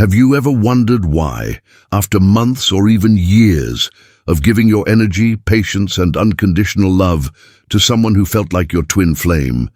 Have you ever wondered why, after months or even years of giving your energy, patience, and unconditional love to someone who felt like your twin flame,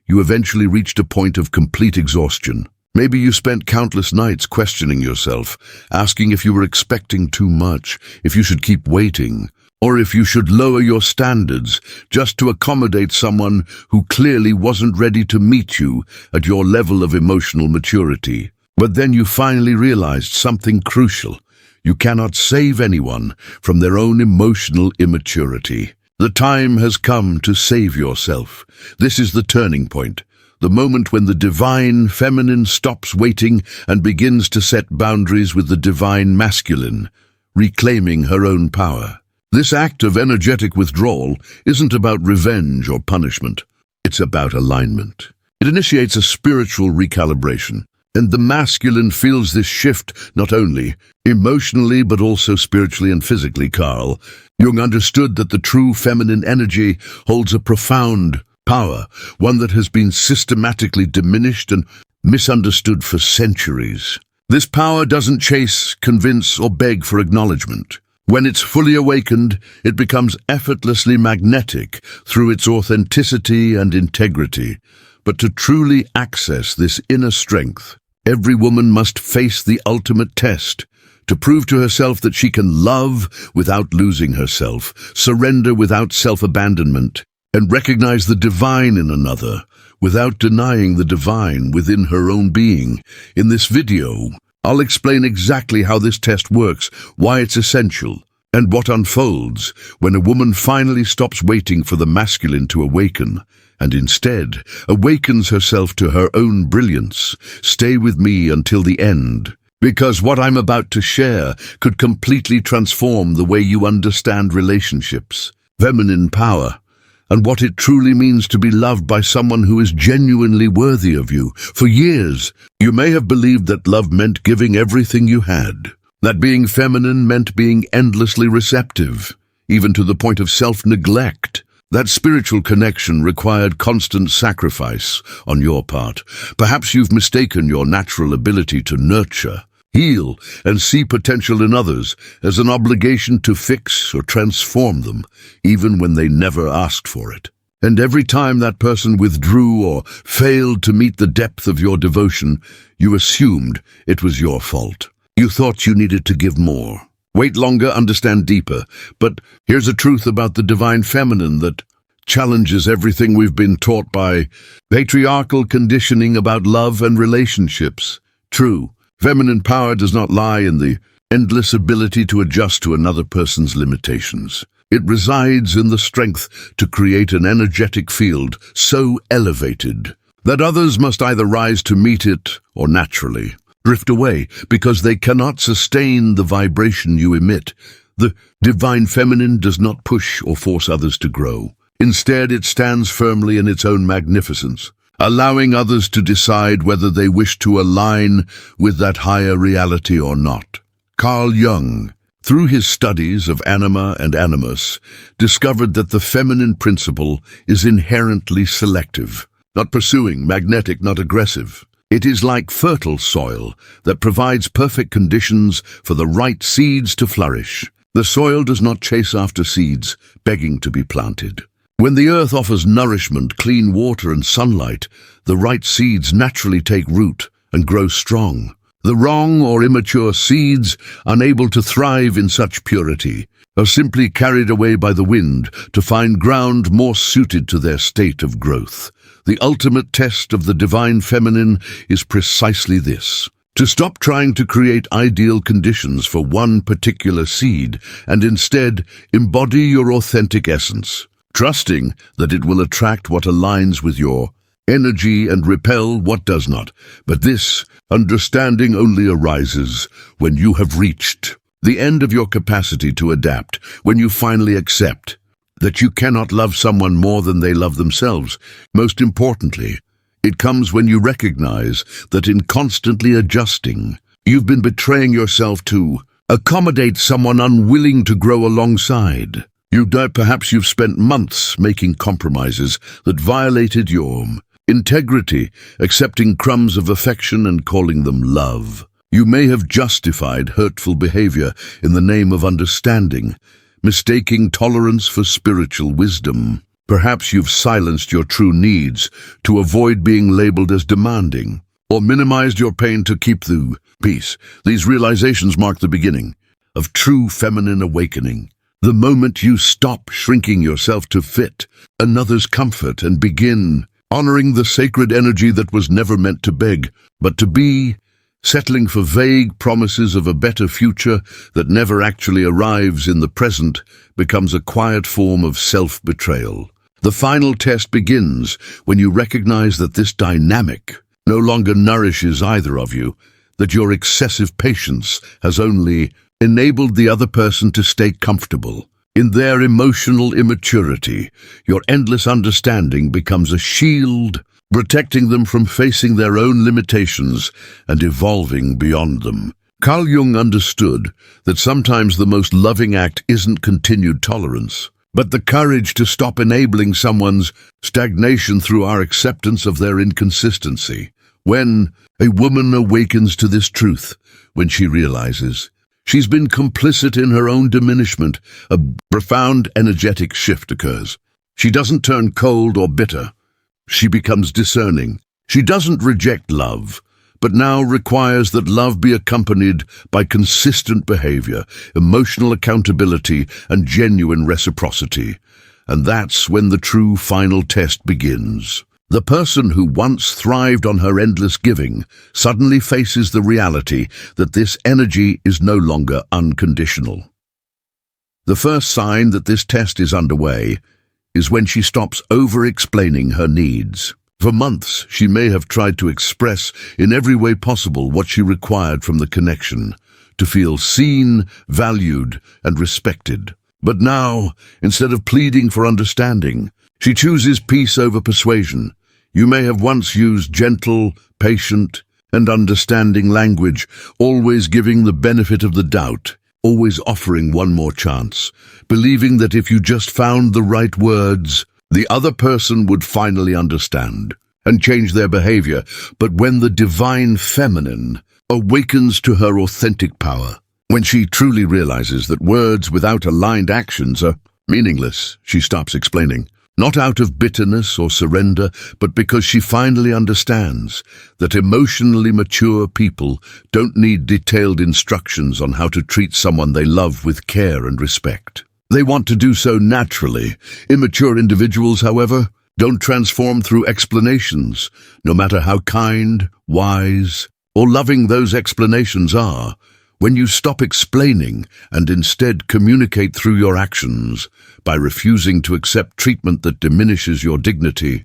you eventually reached a point of complete exhaustion? Maybe you spent countless nights questioning yourself, asking if you were expecting too much, if you should keep waiting, or if you should lower your standards just to accommodate someone who clearly wasn't ready to meet you at your level of emotional maturity. But then you finally realized something crucial. You cannot save anyone from their own emotional immaturity. The time has come to save yourself. This is the turning point, the moment when the divine feminine stops waiting and begins to set boundaries with the divine masculine, reclaiming her own power. This act of energetic withdrawal isn't about revenge or punishment. It's about alignment. It initiates a spiritual recalibration. And the masculine feels this shift not only emotionally but also spiritually and physically. Carl Jung understood that the true feminine energy holds a profound power, one that has been systematically diminished and misunderstood for centuries. This power doesn't chase, convince, or beg for acknowledgement. When it's fully awakened, it becomes effortlessly magnetic through its authenticity and integrity. But to truly access this inner strength, every woman must face the ultimate test, to prove to herself that she can love without losing herself, surrender without self-abandonment, and recognize the divine in another without denying the divine within her own being. In this video, I'll explain exactly how this test works, why it's essential, and what unfolds when a woman finally stops waiting for the masculine to awaken and instead awakens herself to her own brilliance. Stay with me until the end, because what I'm about to share could completely transform the way you understand relationships, feminine power, and what it truly means to be loved by someone who is genuinely worthy of you. For years, you may have believed that love meant giving everything you had, that being feminine meant being endlessly receptive, even to the point of self-neglect. That spiritual connection required constant sacrifice on your part. Perhaps you've mistaken your natural ability to nurture, heal, and see potential in others as an obligation to fix or transform them, even when they never asked for it. And every time that person withdrew or failed to meet the depth of your devotion, you assumed it was your fault. You thought you needed to give more. Wait longer, understand deeper. But here's a truth about the divine feminine that challenges everything we've been taught by patriarchal conditioning about love and relationships. True, feminine power does not lie in the endless ability to adjust to another person's limitations. It resides in the strength to create an energetic field so elevated that others must either rise to meet it or naturally drift away because they cannot sustain the vibration you emit. The divine feminine does not push or force others to grow. Instead, it stands firmly in its own magnificence, allowing others to decide whether they wish to align with that higher reality or not. Carl Jung, through his studies of anima and animus, discovered that the feminine principle is inherently selective, not pursuing, magnetic, not aggressive. It is like fertile soil that provides perfect conditions for the right seeds to flourish. The soil does not chase after seeds, begging to be planted. When the earth offers nourishment, clean water, and sunlight, the right seeds naturally take root and grow strong. The wrong or immature seeds, unable to thrive in such purity, are simply carried away by the wind to find ground more suited to their state of growth. The ultimate test of the divine feminine is precisely this: to stop trying to create ideal conditions for one particular seed and instead embody your authentic essence, trusting that it will attract what aligns with your energy and repel what does not. But this understanding only arises when you have reached the end of your capacity to adapt, when you finally accept that you cannot love someone more than they love themselves. Most importantly, it comes when you recognize that in constantly adjusting, you've been betraying yourself to accommodate someone unwilling to grow alongside. Perhaps you've spent months making compromises that violated your integrity, accepting crumbs of affection and calling them love. You may have justified hurtful behavior in the name of understanding, mistaking tolerance for spiritual wisdom. Perhaps you've silenced your true needs to avoid being labeled as demanding, or minimized your pain to keep the peace. These realizations mark the beginning of true feminine awakening. The moment you stop shrinking yourself to fit another's comfort and begin honoring the sacred energy that was never meant to beg, but to be, settling for vague promises of a better future that never actually arrives in the present, becomes a quiet form of self-betrayal. The final test begins when you recognize that this dynamic no longer nourishes either of you, that your excessive patience has only enabled the other person to stay comfortable. In their emotional immaturity, your endless understanding becomes a shield, protecting them from facing their own limitations and evolving beyond them. Carl Jung understood that sometimes the most loving act isn't continued tolerance, but the courage to stop enabling someone's stagnation through our acceptance of their inconsistency. When a woman awakens to this truth, when she realizes she's been complicit in her own diminishment, a profound energetic shift occurs. She doesn't turn cold or bitter. She becomes discerning. She doesn't reject love, but now requires that love be accompanied by consistent behavior, emotional accountability, and genuine reciprocity. And that's when the true final test begins. The person who once thrived on her endless giving suddenly faces the reality that this energy is no longer unconditional. The first sign that this test is underway is when she stops over-explaining her needs. For months, she may have tried to express in every way possible what she required from the connection, to feel seen, valued, and respected. But now, instead of pleading for understanding, she chooses peace over persuasion. You may have once used gentle, patient, and understanding language, always giving the benefit of the doubt, always offering one more chance, believing that if you just found the right words, the other person would finally understand and change their behavior. But when the divine feminine awakens to her authentic power, when she truly realizes that words without aligned actions are meaningless, she stops explaining. Not out of bitterness or surrender, but because she finally understands that emotionally mature people don't need detailed instructions on how to treat someone they love with care and respect. They want to do so naturally. Immature individuals, however, don't transform through explanations, no matter how kind, wise, or loving those explanations are. When you stop explaining and instead communicate through your actions, by refusing to accept treatment that diminishes your dignity,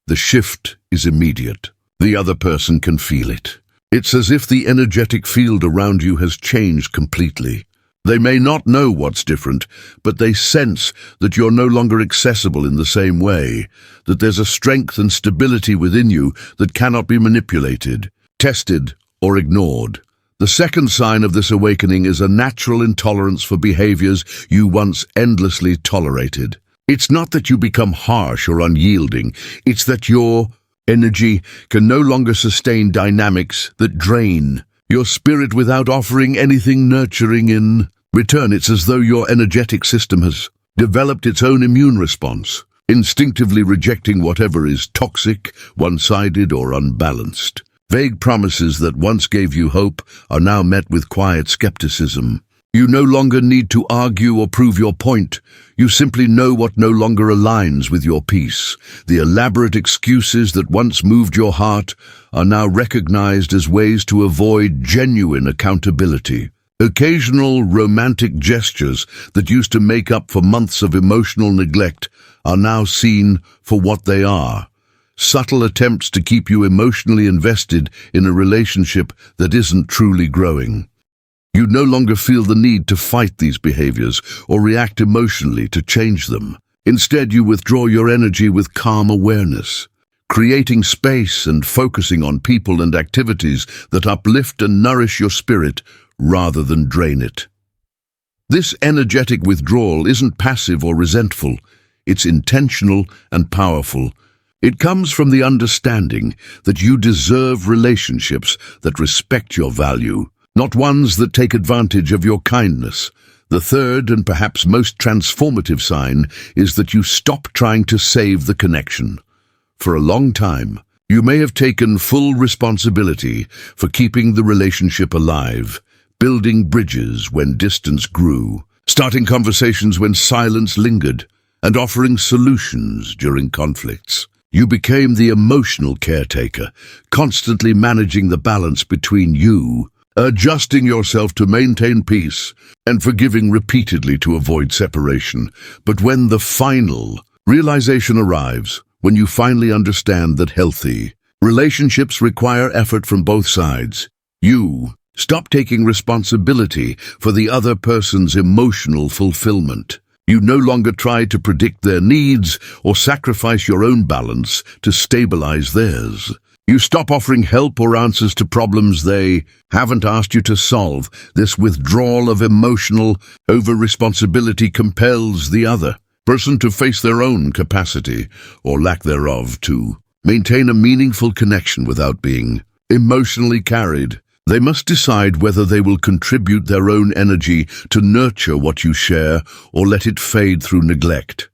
the shift is immediate. The other person can feel it. It's as if the energetic field around you has changed completely. They may not know what's different, but they sense that you're no longer accessible in the same way, that there's a strength and stability within you that cannot be manipulated, tested, or ignored. The second sign of this awakening is a natural intolerance for behaviors you once endlessly tolerated. It's not that you become harsh or unyielding, it's that your energy can no longer sustain dynamics that drain your spirit without offering anything nurturing in return. It's as though your energetic system has developed its own immune response, instinctively rejecting whatever is toxic, one-sided, or unbalanced. Vague promises that once gave you hope are now met with quiet skepticism. You no longer need to argue or prove your point. You simply know what no longer aligns with your peace. The elaborate excuses that once moved your heart are now recognized as ways to avoid genuine accountability. Occasional romantic gestures that used to make up for months of emotional neglect are now seen for what they are. Subtle attempts to keep you emotionally invested in a relationship that isn't truly growing. You no longer feel the need to fight these behaviors or react emotionally to change them. Instead, you withdraw your energy with calm awareness, creating space and focusing on people and activities that uplift and nourish your spirit rather than drain it. This energetic withdrawal isn't passive or resentful. It's intentional and powerful, It comes from the understanding that you deserve relationships that respect your value, not ones that take advantage of your kindness. The third and perhaps most transformative sign is that you stop trying to save the connection. For a long time, you may have taken full responsibility for keeping the relationship alive, building bridges when distance grew, starting conversations when silence lingered, and offering solutions during conflicts. You became the emotional caretaker, constantly managing the balance between you, adjusting yourself to maintain peace, and forgiving repeatedly to avoid separation. But when the final realization arrives, when you finally understand that healthy relationships require effort from both sides, you stop taking responsibility for the other person's emotional fulfillment. You no longer try to predict their needs or sacrifice your own balance to stabilize theirs. You stop offering help or answers to problems they haven't asked you to solve. This withdrawal of emotional over-responsibility compels the other person to face their own capacity, or lack thereof, to maintain a meaningful connection without being emotionally carried. They must decide whether they will contribute their own energy to nurture what you share or let it fade through neglect.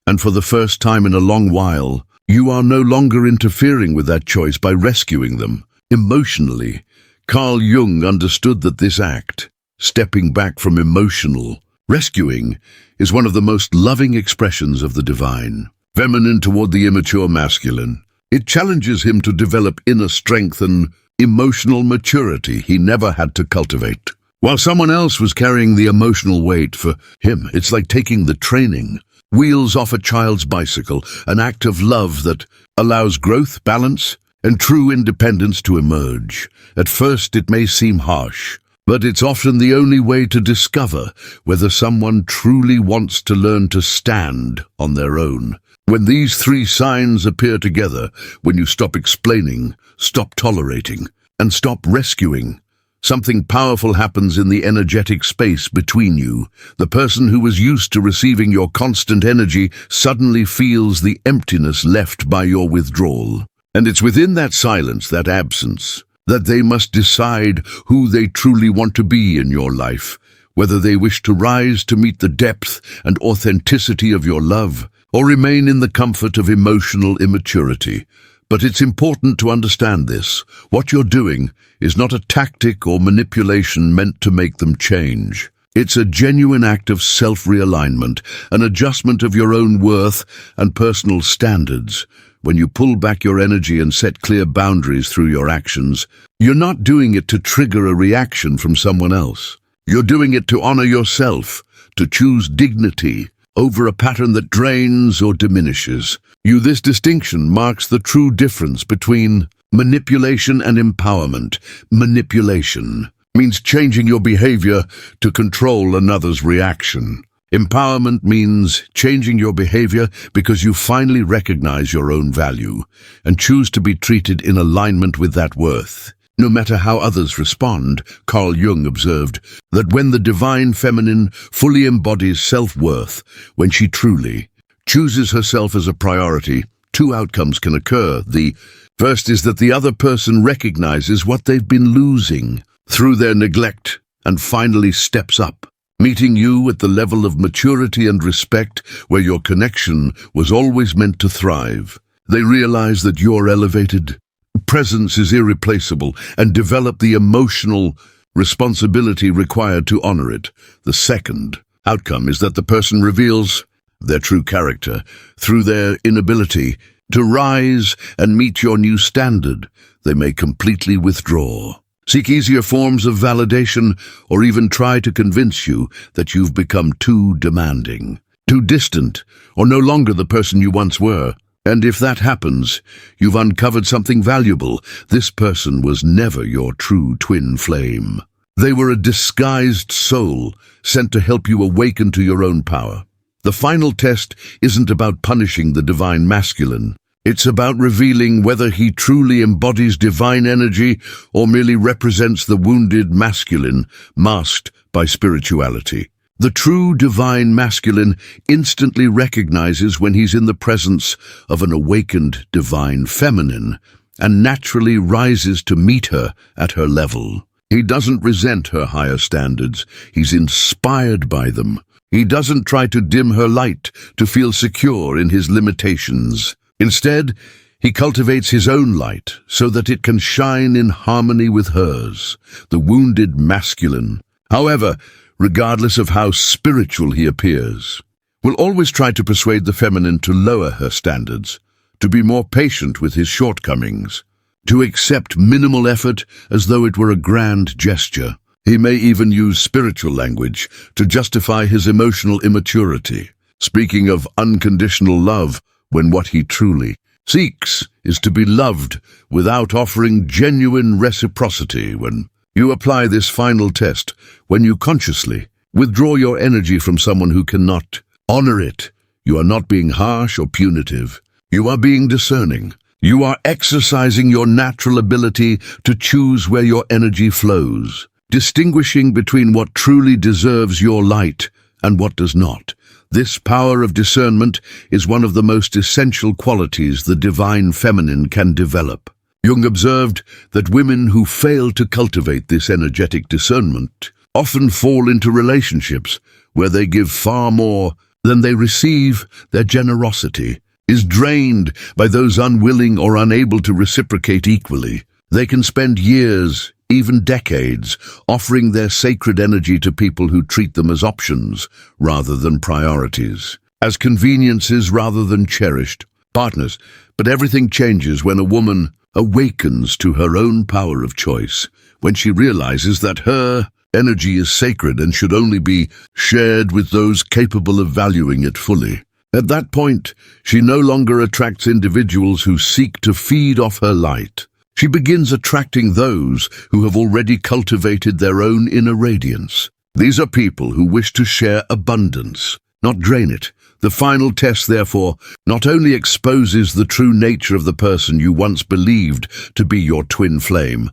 And for the first time in a long while, you are no longer interfering with that choice by rescuing them emotionally. Carl Jung understood that this act, stepping back from emotional rescuing, is one of the most loving expressions of the divine feminine toward the immature masculine. It challenges him to develop inner strength and emotional maturity he never had to cultivate. While someone else was carrying the emotional weight, for him, it's like taking the training wheels off a child's bicycle, an act of love that allows growth, balance, and true independence to emerge. At first, it may seem harsh, but it's often the only way to discover whether someone truly wants to learn to stand on their own. When these three signs appear together, when you stop explaining, stop tolerating, and stop rescuing, something powerful happens in the energetic space between you. The person who was used to receiving your constant energy suddenly feels the emptiness left by your withdrawal. And it's within that silence, that absence, that they must decide who they truly want to be in your life, whether they wish to rise to meet the depth and authenticity of your love, or remain in the comfort of emotional immaturity. But it's important to understand this. What you're doing is not a tactic or manipulation meant to make them change. It's a genuine act of self-realignment, an adjustment of your own worth and personal standards. When you pull back your energy and set clear boundaries through your actions, you're not doing it to trigger a reaction from someone else. You're doing it to honor yourself, to choose dignity over a pattern that drains or diminishes you. This distinction marks the true difference between manipulation and empowerment. Manipulation means changing your behavior to control another's reaction. Empowerment means changing your behavior because you finally recognize your own value and choose to be treated in alignment with that worth, no matter how others respond. Carl Jung observed that when the divine feminine fully embodies self-worth, when she truly chooses herself as a priority, two outcomes can occur. The first is that the other person recognizes what they've been losing through their neglect and finally steps up, meeting you at the level of maturity and respect where your connection was always meant to thrive. They realize that your elevated presence is irreplaceable and develop the emotional responsibility required to honor it. The second outcome is that the person reveals their true character through their inability to rise and meet your new standard. They may completely withdraw, seek easier forms of validation, or even try to convince you that you've become too demanding, too distant, or no longer the person you once were. And if that happens, you've uncovered something valuable. This person was never your true twin flame. They were a disguised soul sent to help you awaken to your own power. The final test isn't about punishing the divine masculine. It's about revealing whether he truly embodies divine energy or merely represents the wounded masculine masked by spirituality. The true divine masculine instantly recognizes when he's in the presence of an awakened divine feminine and naturally rises to meet her at her level. He doesn't resent her higher standards. He's inspired by them. He doesn't try to dim her light to feel secure in his limitations. Instead, he cultivates his own light so that it can shine in harmony with hers, the wounded masculine. However, regardless of how spiritual he appears, will always try to persuade the feminine to lower her standards, to be more patient with his shortcomings, to accept minimal effort as though it were a grand gesture. He may even use spiritual language to justify his emotional immaturity, speaking of unconditional love when what he truly seeks is to be loved without offering genuine reciprocity. When you apply this final test, when you consciously withdraw your energy from someone who cannot honor it, you are not being harsh or punitive. You are being discerning. You are exercising your natural ability to choose where your energy flows, distinguishing between what truly deserves your light and what does not. This power of discernment is one of the most essential qualities the divine feminine can develop. Jung observed that women who fail to cultivate this energetic discernment often fall into relationships where they give far more than they receive. Their generosity is drained by those unwilling or unable to reciprocate equally. They can spend years, even decades, offering their sacred energy to people who treat them as options rather than priorities, as conveniences rather than cherished partners. But everything changes when a woman awakens to her own power of choice, when she realizes that her energy is sacred and should only be shared with those capable of valuing it fully. At that point, she no longer attracts individuals who seek to feed off her light. She begins attracting those who have already cultivated their own inner radiance. These are people who wish to share abundance, not drain it. The final test, therefore, not only exposes the true nature of the person you once believed to be your twin flame,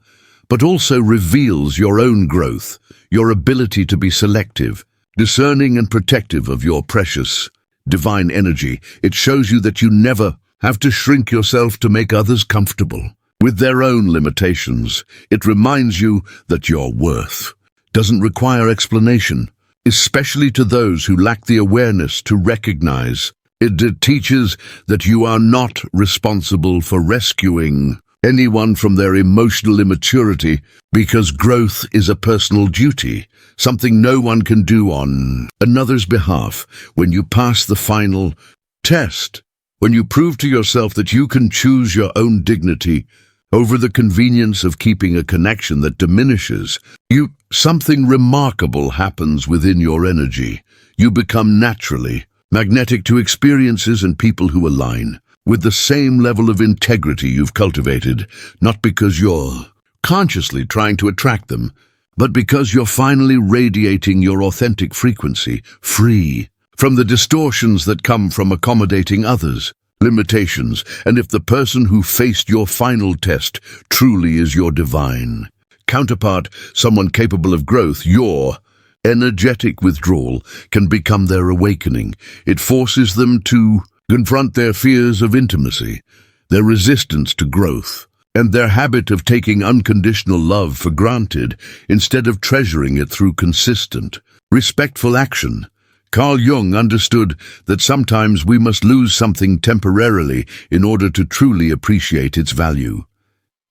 but also reveals your own growth, your ability to be selective, discerning and protective of your precious divine energy. It shows you that you never have to shrink yourself to make others comfortable with their own limitations. It reminds you that your worth doesn't require explanation, especially to those who lack the awareness to recognize. It teaches that you are not responsible for rescuing anyone from their emotional immaturity, because growth is a personal duty, something no one can do on another's behalf. When you pass the final test, when you prove to yourself that you can choose your own dignity over the convenience of keeping a connection that diminishes you, something remarkable happens within your energy. You become naturally magnetic to experiences and people who align with the same level of integrity you've cultivated, not because you're consciously trying to attract them, but because you're finally radiating your authentic frequency, free from the distortions that come from accommodating others' limitations. And if the person who faced your final test truly is your divine counterpart, someone capable of growth, your energetic withdrawal can become their awakening. It forces them to confront their fears of intimacy, their resistance to growth, and their habit of taking unconditional love for granted instead of treasuring it through consistent, respectful action. Carl Jung understood that sometimes we must lose something temporarily in order to truly appreciate its value.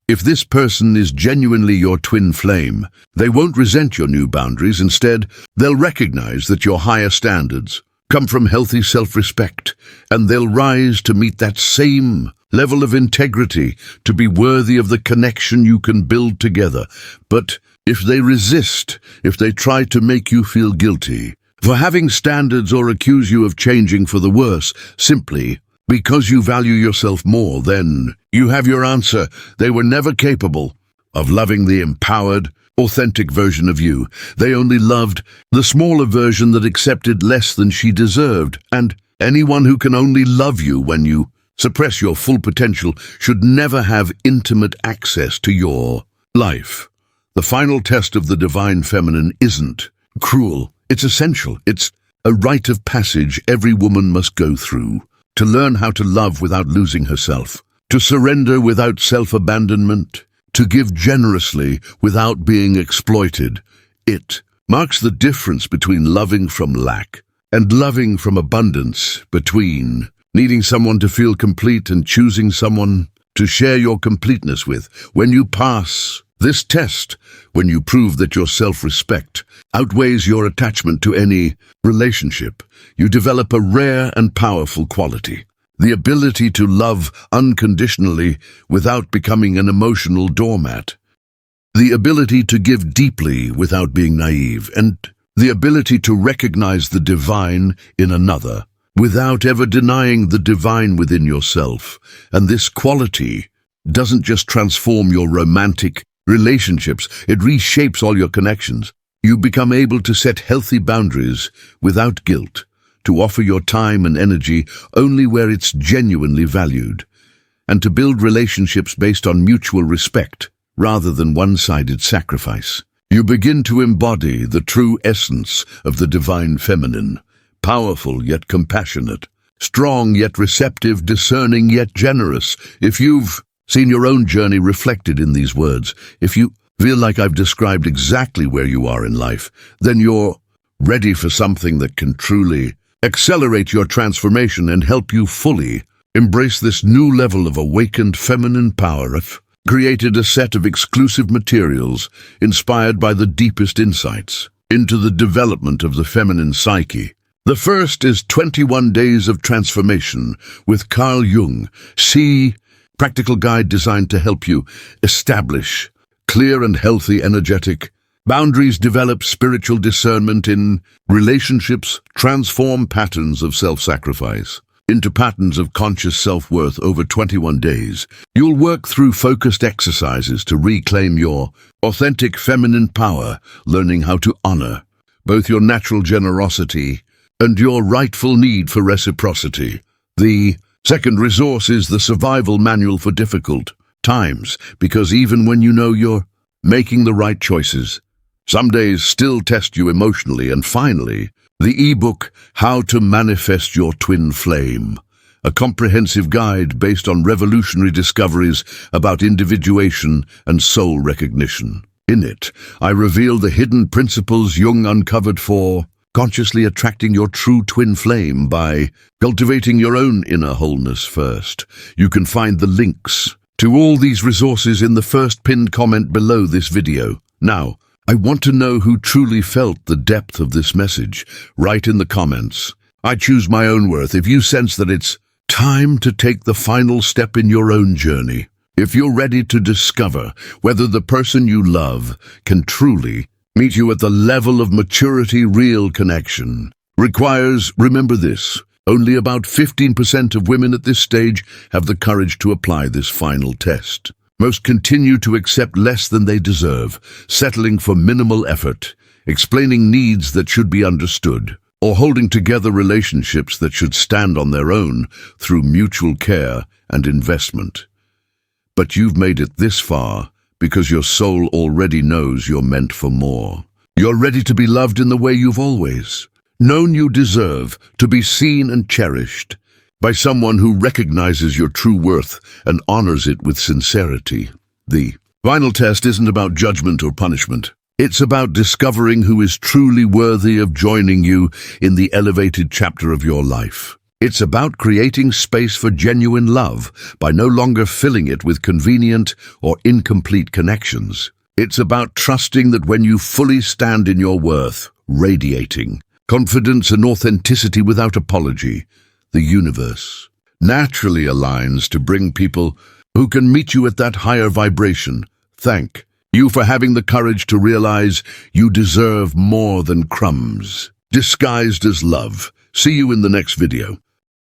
If this person is genuinely your twin flame, they won't resent your new boundaries. Instead, they'll recognize that your higher standards come from healthy self-respect, and they'll rise to meet that same level of integrity to be worthy of the connection you can build together. But if they resist, if they try to make you feel guilty for having standards or accuse you of changing for the worse simply because you value yourself more, then you have your answer. They were never capable of loving the empowered, authentic version of you. They only loved the smaller version that accepted less than she deserved. And anyone who can only love you when you suppress your full potential should never have intimate access to your life. The final test of the divine feminine isn't cruel. It's essential. It's a rite of passage every woman must go through. To learn how to love without losing herself. To surrender without self-abandonment. To give generously without being exploited. It marks the difference between loving from lack and loving from abundance, between needing someone to feel complete and choosing someone to share your completeness with. When you pass this test, when you prove that your self-respect outweighs your attachment to any relationship, you develop a rare and powerful quality. The ability to love unconditionally without becoming an emotional doormat. The ability to give deeply without being naive. And the ability to recognize the divine in another without ever denying the divine within yourself. And this quality doesn't just transform your romantic relationships, it reshapes all your connections. You become able to set healthy boundaries without guilt, to offer your time and energy only where it's genuinely valued, and to build relationships based on mutual respect rather than one-sided sacrifice. You begin to embody the true essence of the divine feminine, powerful yet compassionate, strong yet receptive, discerning yet generous. If you've seen your own journey reflected in these words, if you feel like I've described exactly where you are in life, then you're ready for something that can truly accelerate your transformation and help you fully embrace this new level of awakened feminine power. I've created a set of exclusive materials inspired by the deepest insights into the development of the feminine psyche. The first is 21 Days of Transformation with Carl Jung. See practical guide designed to help you establish clear and healthy energetic boundaries, develop spiritual discernment in relationships, transform patterns of self-sacrifice into patterns of conscious self-worth over 21 days. You'll work through focused exercises to reclaim your authentic feminine power, learning how to honor both your natural generosity and your rightful need for reciprocity. The second resource is the Survival Manual for Difficult Times, because even when you know you're making the right choices, some days still test you emotionally. And finally, the ebook, How to Manifest Your Twin Flame, a comprehensive guide based on revolutionary discoveries about individuation and soul recognition. In it, I reveal the hidden principles Jung uncovered for consciously attracting your true twin flame by cultivating your own inner wholeness first. You can find the links to all these resources in the first pinned comment below this video. Now, I want to know who truly felt the depth of this message. Write in the comments. I choose my own worth. If you sense that it's time to take the final step in your own journey, if you're ready to discover whether the person you love can truly meet you at the level of maturity, real connection requires, remember this, only about 15% of women at this stage have the courage to apply this final test. Most continue to accept less than they deserve, settling for minimal effort, explaining needs that should be understood, or holding together relationships that should stand on their own through mutual care and investment. But you've made it this far because your soul already knows you're meant for more. You're ready to be loved in the way you've always known you deserve, to be seen and cherished by someone who recognizes your true worth and honors it with sincerity. The final test isn't about judgment or punishment. It's about discovering who is truly worthy of joining you in the elevated chapter of your life. It's about creating space for genuine love by no longer filling it with convenient or incomplete connections. It's about trusting that when you fully stand in your worth, radiating confidence and authenticity without apology, the universe naturally aligns to bring people who can meet you at that higher vibration. Thank you for having the courage to realize you deserve more than crumbs disguised as love. See you in the next video.